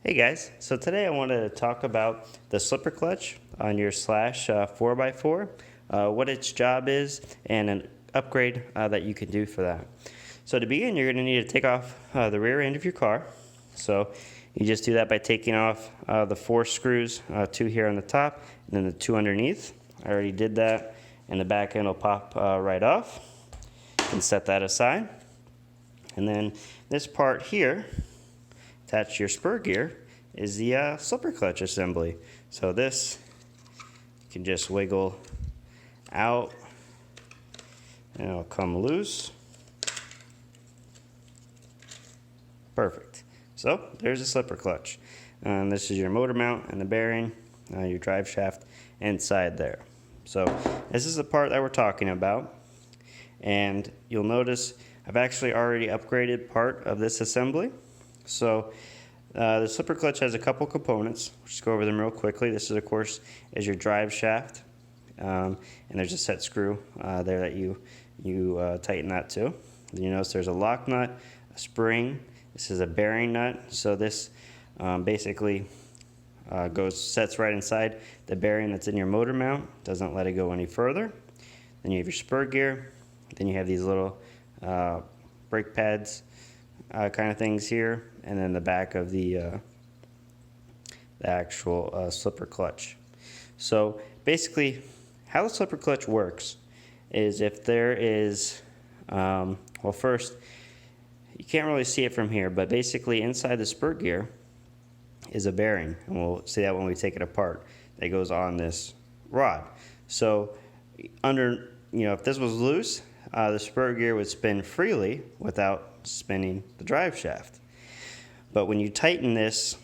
Hey guys, so today I wanted to talk about the slipper clutch on your Slash 4x4, what its job is, and an upgrade that you can do for that. So to begin, you're going to need to take off the rear end of your car. So you just do that by taking off the 4 screws, 2 here on the top, and then the 2 underneath. I already did that, and the back end will pop right off. You can set that aside. And then this part here, attached to your spur gear, is the slipper clutch assembly. So this you can just wiggle out and it'll come loose. Perfect. So there's a slipper clutch. This is your motor mount and the bearing, your drive shaft inside there. So this is the part that we're talking about, and you'll notice I've actually already upgraded part of this assembly. So the slipper clutch has a couple components. We'll just go over them real quickly. This is, of course, is your drive shaft, and there's a set screw there that you tighten that to. Then you notice there's a lock nut, a spring. This is a bearing nut. So this basically sets right inside the bearing that's in your motor mount. Doesn't let it go any further. Then you have your spur gear. Then you have these little brake pads kind of things here, and then the back of the actual slipper clutch. So basically, how the slipper clutch works is if there is, well, first, you can't really see it from here, but basically inside the spur gear is a bearing, and we'll see that when we take it apart, that goes on this rod. So if this was loose, the spur gear would spin freely without spinning the drive shaft. But when you tighten this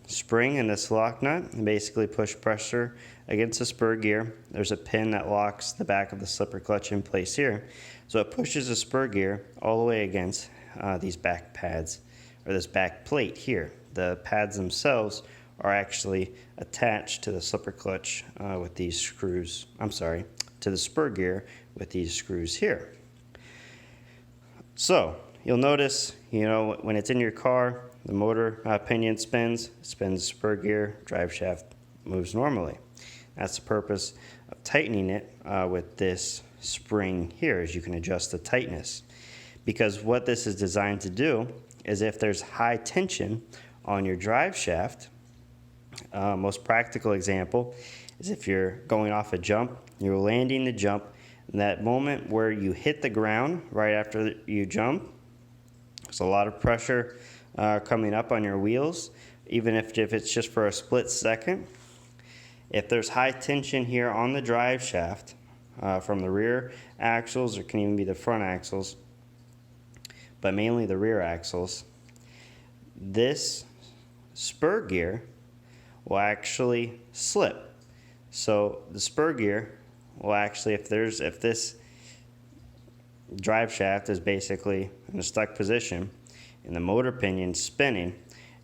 spring and this lock nut and basically push pressure against the spur gear, there's a pin that locks the back of the slipper clutch in place here. So it pushes the spur gear all the way against these back pads, or this back plate here. The pads themselves are actually attached to the slipper clutch with these screws. To the spur gear with these screws here. So you'll notice, when it's in your car, the motor pinion spins spur gear, drive shaft moves normally. That's the purpose of tightening it with this spring here, as you can adjust the tightness. Because what this is designed to do is if there's high tension on your drive shaft, most practical example is if you're going off a jump, you're landing the jump, and that moment where you hit the ground right after you jump, there's a lot of pressure coming up on your wheels, even if it's just for a split second. If there's high tension here on the drive shaft from the rear axles, or can even be the front axles, but mainly the rear axles, this spur gear will actually slip. So the spur gear will actually, if this drive shaft is basically in a stuck position and the motor pinion spinning,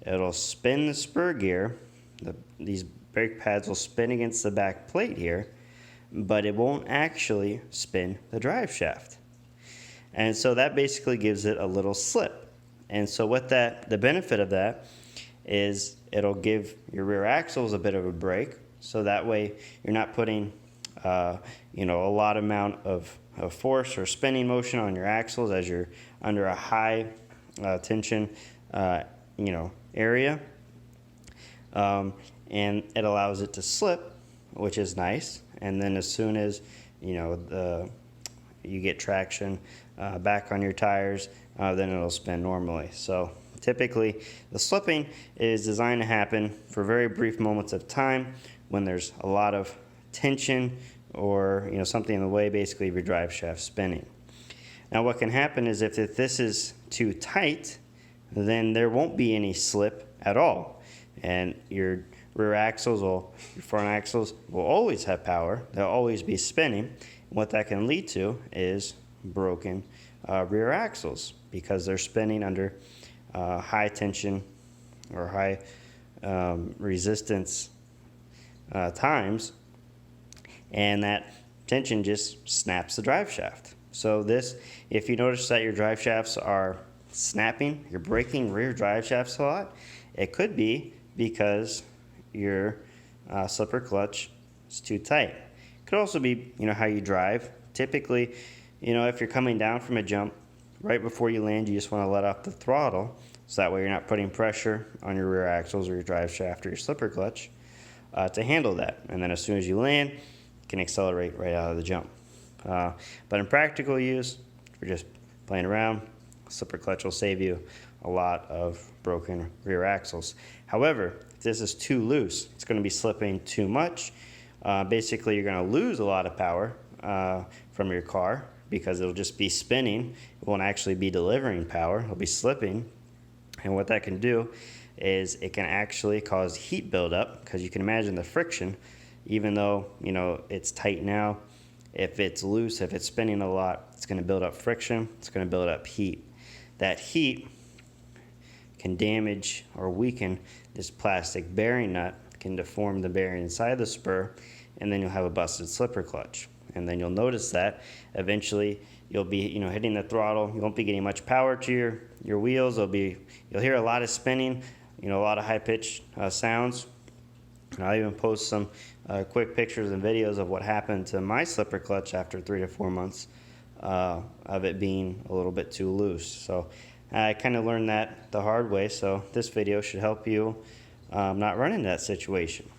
it'll spin the spur gear. These brake pads will spin against the back plate here, but it won't actually spin the drive shaft. And so that basically gives it a little slip. And so the benefit of that is it'll give your rear axles a bit of a break, so that way you're not putting a lot amount of force or spinning motion on your axles as you're under a high tension area, and it allows it to slip, which is nice. And then as soon as you get traction back on your tires, then it'll spin normally. So typically the slipping is designed to happen for very brief moments of time when there's a lot of tension or something in the way, basically, of your drive shaft spinning. Now what can happen is if this is too tight, then there won't be any slip at all, and your rear axles your front axles will always have power. They'll always be spinning. And what that can lead to is broken rear axles, because they're spinning under high tension or high resistance times, and that tension just snaps the drive shaft. So if you notice that your drive shafts are snapping, you're breaking rear drive shafts a lot, it could be because your slipper clutch is too tight. It could also be, how you drive. Typically, if you're coming down from a jump, right before you land, you just want to let off the throttle, so that way you're not putting pressure on your rear axles or your drive shaft or your slipper clutch to handle that. And then as soon as you land, you can accelerate right out of the jump. But in practical use, if you're just playing around, slipper clutch will save you a lot of broken rear axles. However, if this is too loose, it's going to be slipping too much. Basically, you're going to lose a lot of power from your car because it'll just be spinning. It won't actually be delivering power. It'll be slipping. And what that can do is it can actually cause heat buildup, because you can imagine the friction, even though it's tight now. If it's loose, if it's spinning a lot, it's going to build up friction. It's going to build up heat. That heat can damage or weaken this plastic bearing nut, can deform the bearing inside the spur, and then you'll have a busted slipper clutch. And then you'll notice that eventually you'll be hitting the throttle. You won't be getting much power to your wheels. You'll hear a lot of spinning, a lot of high pitched sounds. And I'll even post some quick pictures and videos of what happened to my slipper clutch after 3 to 4 months of it being a little bit too loose. So I kind of learned that the hard way. So this video should help you not run into that situation.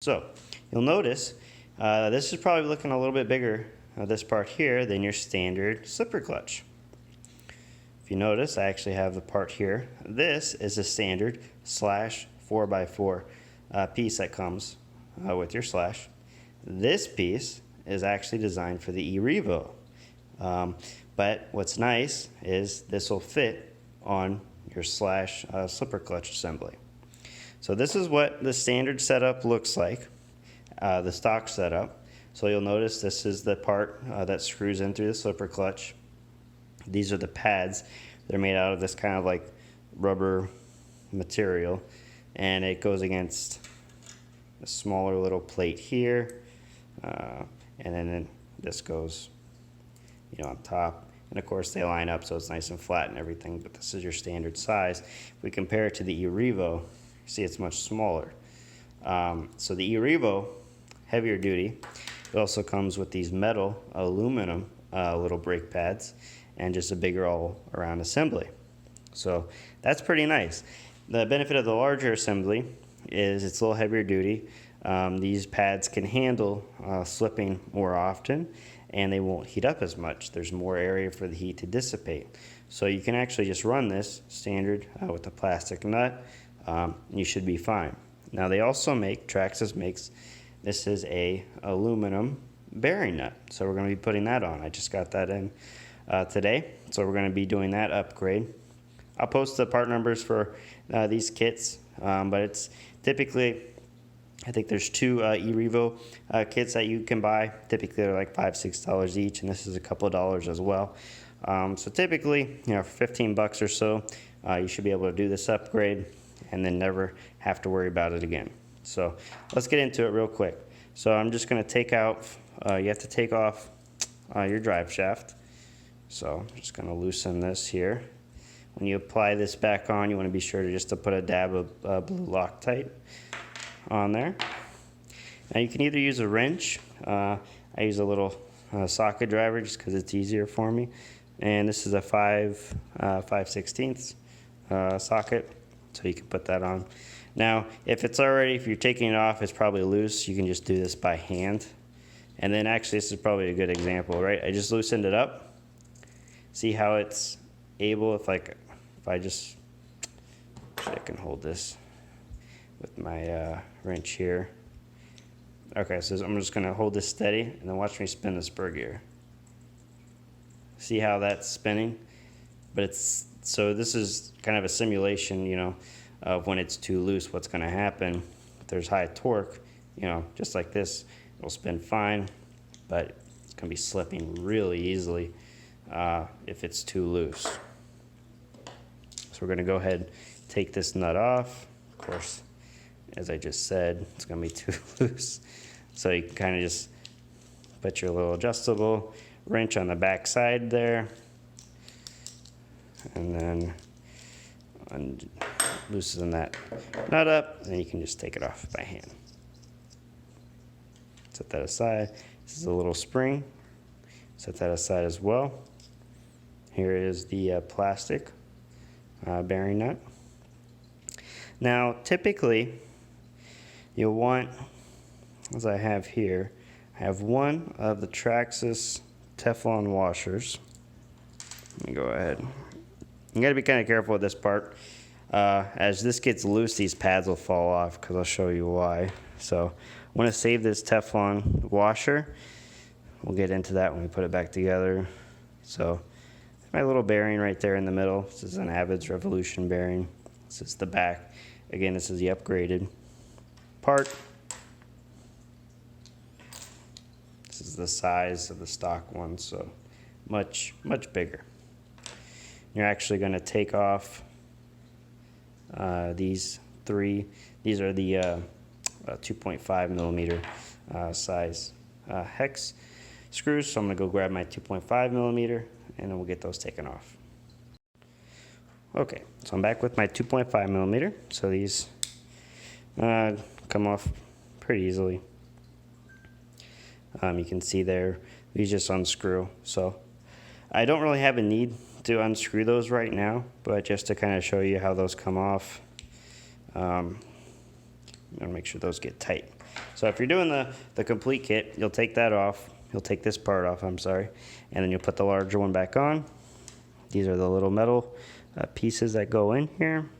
So you'll notice this is probably looking a little bit bigger, this part here, than your standard slipper clutch. If you notice, I actually have the part here. This is a standard slash 4x4 piece that comes with your slash. This piece is actually designed for the eRevo. But what's nice is this will fit on your slash slipper clutch assembly. So this is what the standard setup looks like, the stock setup. So you'll notice this is the part that screws in through the slipper clutch. These are the pads. They're made out of this kind of like rubber material, and it goes against a smaller little plate here, and then this goes on top. And of course they line up so it's nice and flat and everything, but this is your standard size. If we compare it to the eRevo, see it's much smaller. So the eRevo, heavier duty, it also comes with these metal, aluminum little brake pads, and just a bigger all-around assembly. So that's pretty nice. The benefit of the larger assembly is it's a little heavier duty. These pads can handle slipping more often, and they won't heat up as much. There's more area for the heat to dissipate. So you can actually just run this standard with a plastic nut. You should be fine. Now they also make, Traxxas makes, this is a aluminum bearing nut. So we're going to be putting that on. I just got that in today. So we're going to be doing that upgrade. I'll post the part numbers for these kits, but it's typically, I think there's 2 eRevo kits that you can buy. Typically they're like $5, $6 each, and this is a couple of dollars as well. So typically, for 15 bucks or so, you should be able to do this upgrade and then never have to worry about it again. So let's get into it real quick. So I'm just going to take out, you have to take off your drive shaft. So I'm just going to loosen this here. When you apply this back on, you want to be sure to put a dab of blue Loctite on there. Now you can either use a wrench. I use a little socket driver just because it's easier for me. And this is a 5/16 socket, so you can put that on. Now, if you're taking it off, it's probably loose, you can just do this by hand. And then actually, this is probably a good example, right? I just loosened it up. See how it's able, if I can hold this with my wrench here. Okay, so I'm just gonna hold this steady and then watch me spin the spur gear. See how that's spinning? But so this is kind of a simulation, of when it's too loose, what's gonna happen. If there's high torque, you know, just like this, it'll spin fine, but it's gonna be slipping really easily if it's too loose. So we're gonna go ahead and take this nut off. Of course, as I just said, it's gonna be too loose. So you can kind of just put your little adjustable wrench on the back side there, and then loosen that nut up, and you can just take it off by hand. Set that aside. This is a little spring. Set that aside as well. Here is the plastic bearing nut. Now, typically, you'll want, as I have here, I have one of the Traxxas Teflon washers. Let me go ahead. You gotta be kind of careful with this part. As this gets loose, these pads will fall off, because I'll show you why. So I want to save this Teflon washer. We'll get into that when we put it back together. So my little bearing right there in the middle. This is an Avids Revolution bearing. This is the back. Again, this is the upgraded part. This is the size of the stock one, so much bigger. You're actually going to take off these three. These are the 2.5 millimeter size hex screws. So I'm going to go grab my 2.5 millimeter, and then we'll get those taken off. Okay, so I'm back with my 2.5 millimeter. So these come off pretty easily. You can see there, these just unscrew. So I don't really have a need to unscrew those right now, but just to kind of show you how those come off, I'm gonna make sure those get tight. So if you're doing the complete kit, you'll take that off. You'll take this part off, I'm sorry, and then you'll put the larger one back on. These are the little metal pieces that go in here.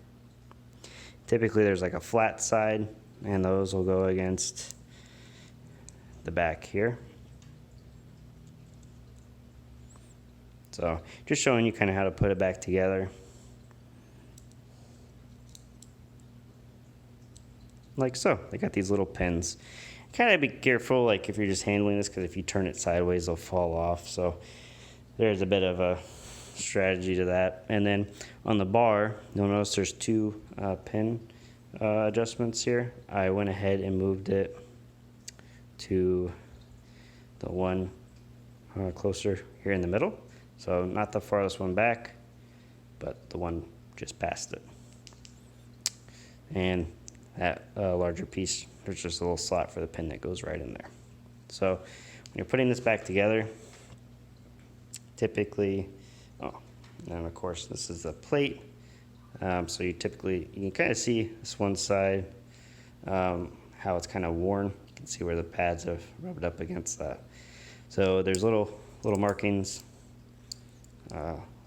Typically there's like a flat side, and those will go against the back here. So just showing you kind of how to put it back together. Like so. They got these little pins. Kind of be careful, like if you're just handling this, because if you turn it sideways, they'll fall off. So there's a bit of a strategy to that. And then on the bar, you'll notice there's two pin adjustments here. I went ahead and moved it to the one closer here in the middle. So not the farthest one back, but the one just past it. And that larger piece, there's just a little slot for the pin that goes right in there. So when you're putting this back together, typically, and of course this is the plate. So you can kind of see this one side, how it's kind of worn. You can see where the pads have rubbed up against that. So there's little markings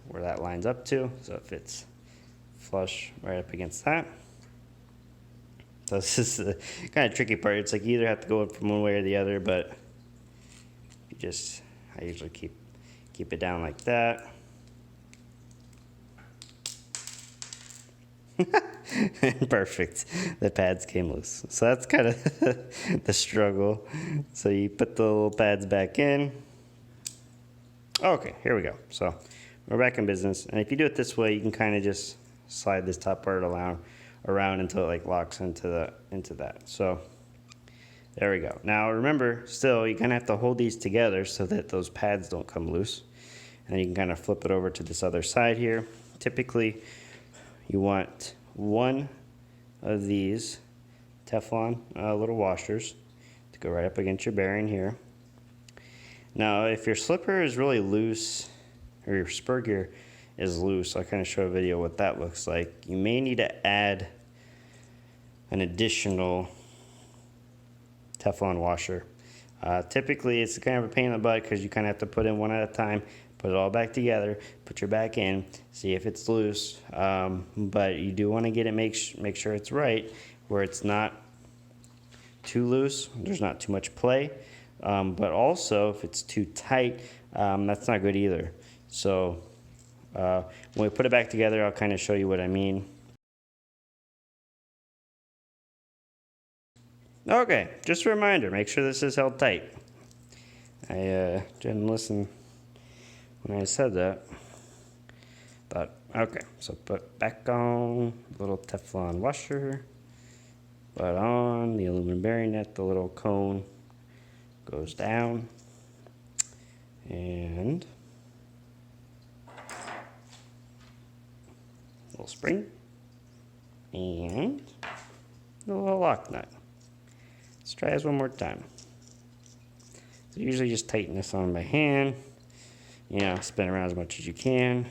where that lines up to, so it fits flush right up against that. So this is the kind of tricky part. It's like you either have to go from one way or the other, but I usually keep it down like that. Perfect. The pads came loose. So that's kind of the struggle. So you put the little pads back in. Okay, here we go. So we're back in business. And if you do it this way, you can kind of just slide this top part around until it like locks into that. So there we go. Now remember, still, you're gonna have to hold these together so that those pads don't come loose. And you can kind of flip it over to this other side here. Typically, you want one of these Teflon little washers to go right up against your bearing here. Now, if your slipper is really loose, or your spur gear is loose, I'll kind of show a video what that looks like. You may need to add an additional Teflon washer. Typically, it's kind of a pain in the butt because you kind of have to put in one at a time, put it all back together, put your back in, see if it's loose. But you do want to get it, make sure it's right, where it's not too loose, there's not too much play. But also, if it's too tight, that's not good either. So when we put it back together, I'll kind of show you what I mean. Okay, just a reminder, make sure this is held tight. I didn't listen when I said that. Thought, okay, so put back on the little Teflon washer, put on the aluminum bearing net, the little cone goes down, and little spring, and the little lock nut. Let's try this one more time. So usually just tighten this on by hand, you know, spin around as much as you can.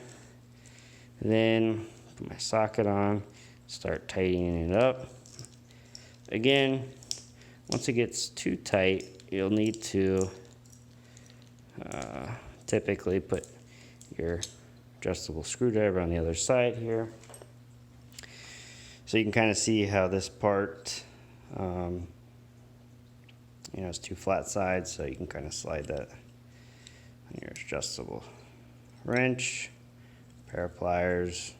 Then put my socket on, start tightening it up. Again, once it gets too tight, you'll need to typically put your adjustable screwdriver on the other side here. So you can kind of see how this part, you know, it's two flat sides, so you can kind of slide that on your adjustable wrench, pair of pliers,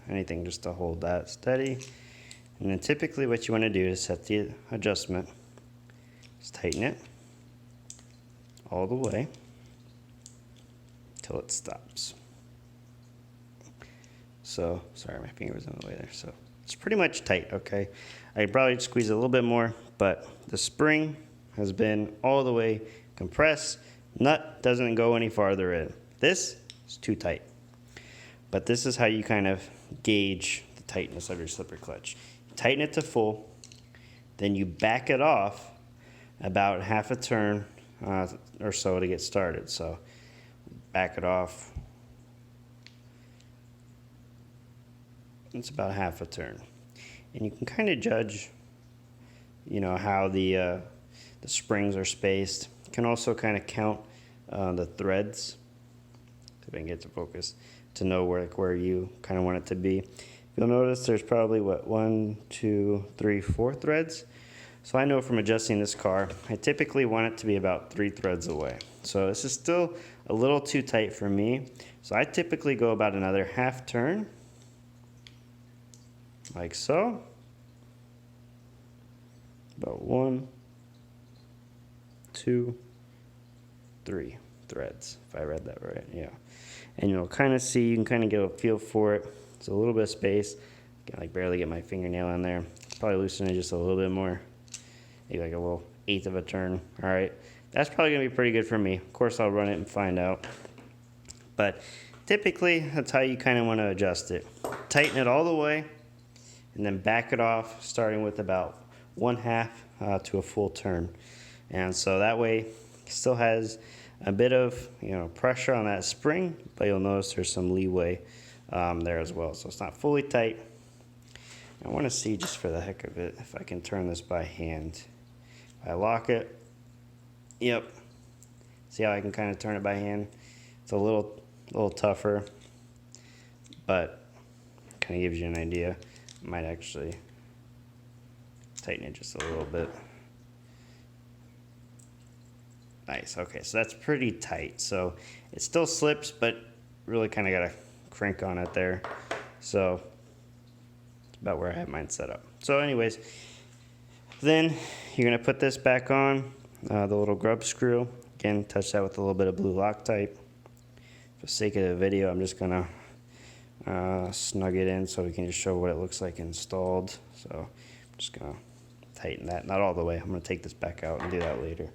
anything just to hold that steady. And then typically what you want to do to set the adjustment is tighten it all the way till it stops. So, sorry, my finger was in the way there. So it's pretty much tight, okay? I'd probably squeeze it a little bit more, but the spring has been all the way compressed. Nut doesn't go any farther in. This is too tight. But this is how you kind of gauge the tightness of your slipper clutch. You tighten it to full, then you back it off about half a turn or so to get started. So back it off. It's about half a turn. And you can kind of judge, you know, how the springs are spaced. You can also kind of count the threads, if I can get to focus, to know where you kind of want it to be. You'll notice there's probably, what, 1, 2, 3, 4 threads. So I know from adjusting this car, I typically want it to be about 3 threads away. So this is still a little too tight for me. So I typically go about another half turn, like so. About 1, 2, 3 threads, if I read that right, yeah. And you'll kind of see, you can kind of get a feel for it. It's a little bit of space. I can like barely get my fingernail in there. Probably loosen it just a little bit more. Maybe like a little 1/8 of a turn. All right, that's probably gonna be pretty good for me. Of course, I'll run it and find out. But typically, that's how you kind of want to adjust it. Tighten it all the way, and then back it off, starting with about 1/2 to a full turn. And so that way, it still has a bit of, you know, pressure on that spring, but you'll notice there's some leeway there as well. So it's not fully tight. I want to see, just for the heck of it, if I can turn this by hand. If I lock it, yep. See how I can kind of turn it by hand? It's a little tougher, but kind of gives you an idea. I might actually tighten it just a little bit. Nice, okay, so that's pretty tight. So it still slips, but really kind of got a crank on it there. So it's about where I have mine set up. So anyways, then you're gonna put this back on, the little grub screw. Again, touch that with a little bit of blue Loctite. For the sake of the video, I'm just gonna snug it in so we can just show what it looks like installed. So I'm just gonna tighten that, not all the way. I'm gonna take this back out and do that later.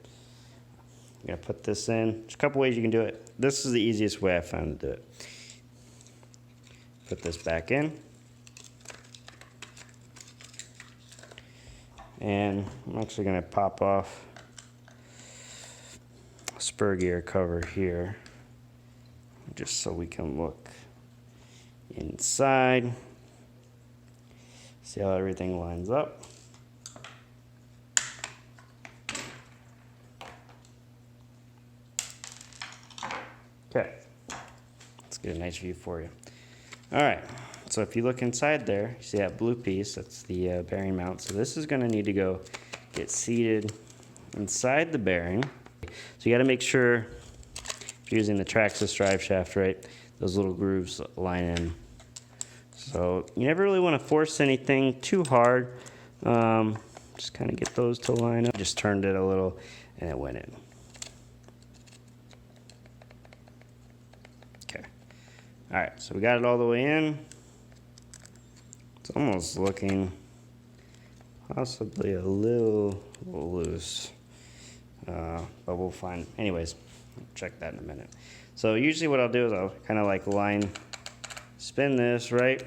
I'm gonna put this in. There's a couple ways you can do it. This is the easiest way I found to do it. Put this back in. And I'm actually gonna pop off a spur gear cover here, just so we can look inside. See how everything lines up. Okay, let's get a nice view for you. All right, so if you look inside there, you see that blue piece, that's the bearing mount. So this is gonna need to go get seated inside the bearing. So you gotta make sure, if you're using the Traxxas drive shaft, right, those little grooves line in. So you never really wanna force anything too hard, Just kind of get those to line up. Just turned it a little and it went in. Okay. All right, so we got it all the way in. It's almost looking possibly a little loose, but we'll find. Anyways, check that in a minute. So usually what I'll do is I'll kind of like spin this right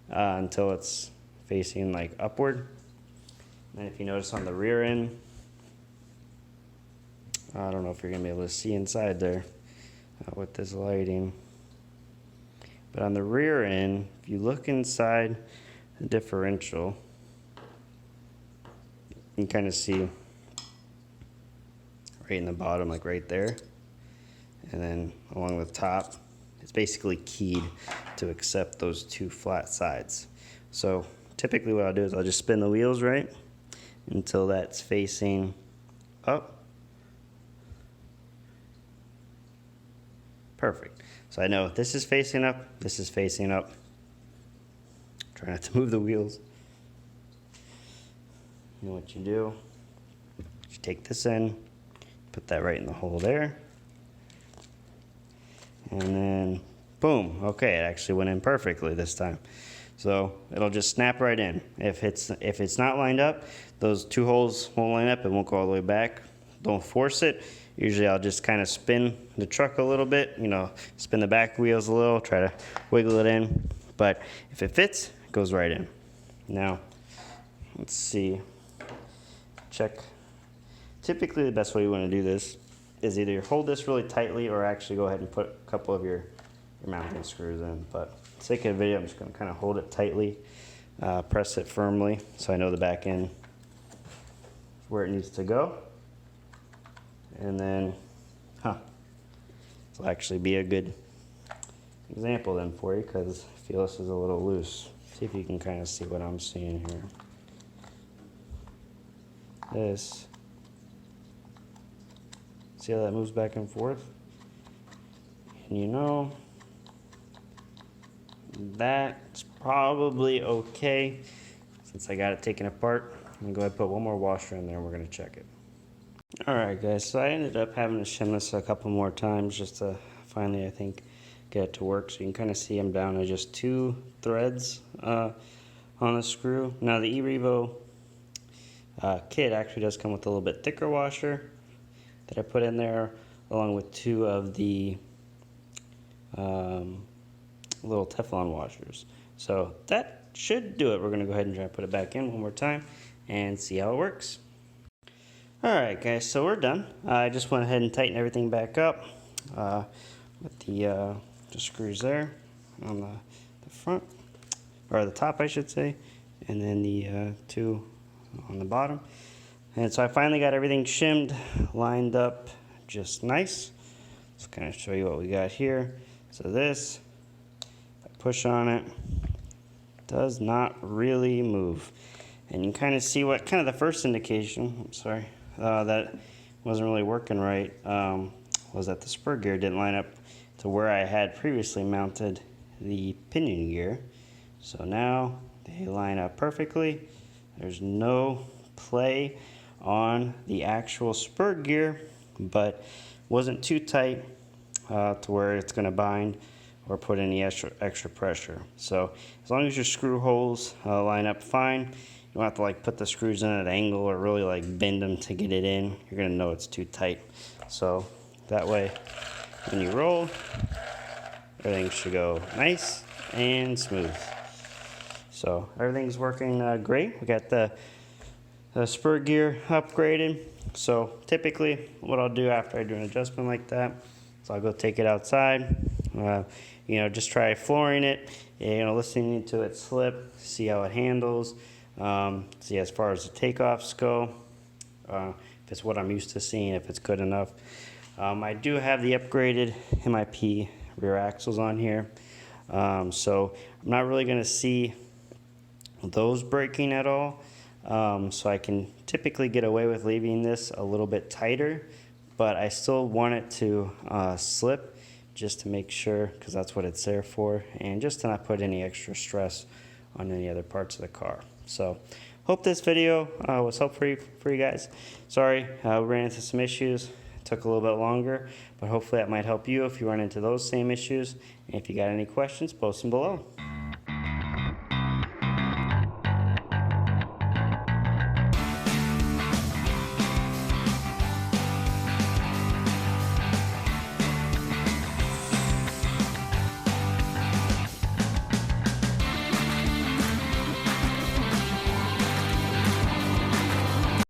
until it's facing like upward. And if you notice on the rear end, I don't know if you're gonna be able to see inside there with this lighting, but on the rear end, if you look inside the differential, you can kind of see right in the bottom, like right there, and then along the top, it's basically keyed to accept those two flat sides. So typically what I'll do is I'll just spin the wheels right until that's facing up. Perfect. So I know this is facing up, this is facing up. Try not to move the wheels. You know what you do? You take this in, put that right in the hole there. And then, boom, okay, it actually went in perfectly this time. So it'll just snap right in. If it's not lined up, those two holes won't line up, it won't go all the way back. Don't force it. Usually I'll just kind of spin the truck a little bit, you know, spin the back wheels a little, try to wiggle it in. But if it fits, it goes right in. Now, let's see, check. Typically the best way you want to do this is either hold this really tightly or actually go ahead and put a couple of your mounting screws in. But for the sake of the video, I'm just going to kind of hold it tightly, press it firmly so I know the back end is where it needs to go. And then, this will actually be a good example then for you because I feel this is a little loose. See if you can kind of see what I'm seeing here. This. See how that moves back and forth? And you know, that's probably okay. Since I got it taken apart, I'm gonna go ahead and put one more washer in there and we're gonna check it. Alright guys, so I ended up having to shim this a couple more times just to finally, I think, get it to work. So you can kind of see I'm down to just 2 threads on the screw. Now the eRevo kit actually does come with a little bit thicker washer that I put in there, along with 2 of the little Teflon washers. So that should do it. We're going to go ahead and try to put it back in one more time and see how it works. Alright guys, so we're done. I just went ahead and tightened everything back up with the screws there on the front, or the top I should say, and then the 2 on the bottom. And so I finally got everything shimmed, lined up just nice. Let's kind of show you what we got here. So this, if I push on it, does not really move. And you can kind of see what kind of the first indication, that wasn't really working right, was that the spur gear didn't line up to where I had previously mounted the pinion gear. So now they line up perfectly. There's no play on the actual spur gear, but wasn't too tight to where it's going to bind or put any extra pressure. So as long as your screw holes line up fine, you don't have to like put the screws in at an angle or really like bend them to get it in. You're going to know it's too tight. So that way when you roll, everything should go nice and smooth. So everything's working great. We got the spur gear upgraded. So typically what I'll do after I do an adjustment like that is I'll go take it outside, just try flooring it, listening to it slip, see how it handles, see as far as the takeoffs go, if it's what I'm used to seeing, if it's good enough. I do have the upgraded MIP rear axles on here, so I'm not really going to see those breaking at all. So I can typically get away with leaving this a little bit tighter, but I still want it to slip just to make sure, because that's what it's there for, and just to not put any extra stress on any other parts of the car. So hope this video was helpful for you guys. Sorry, we ran into some issues. It took a little bit longer, but hopefully that might help you if you run into those same issues. And if you got any questions, post them below.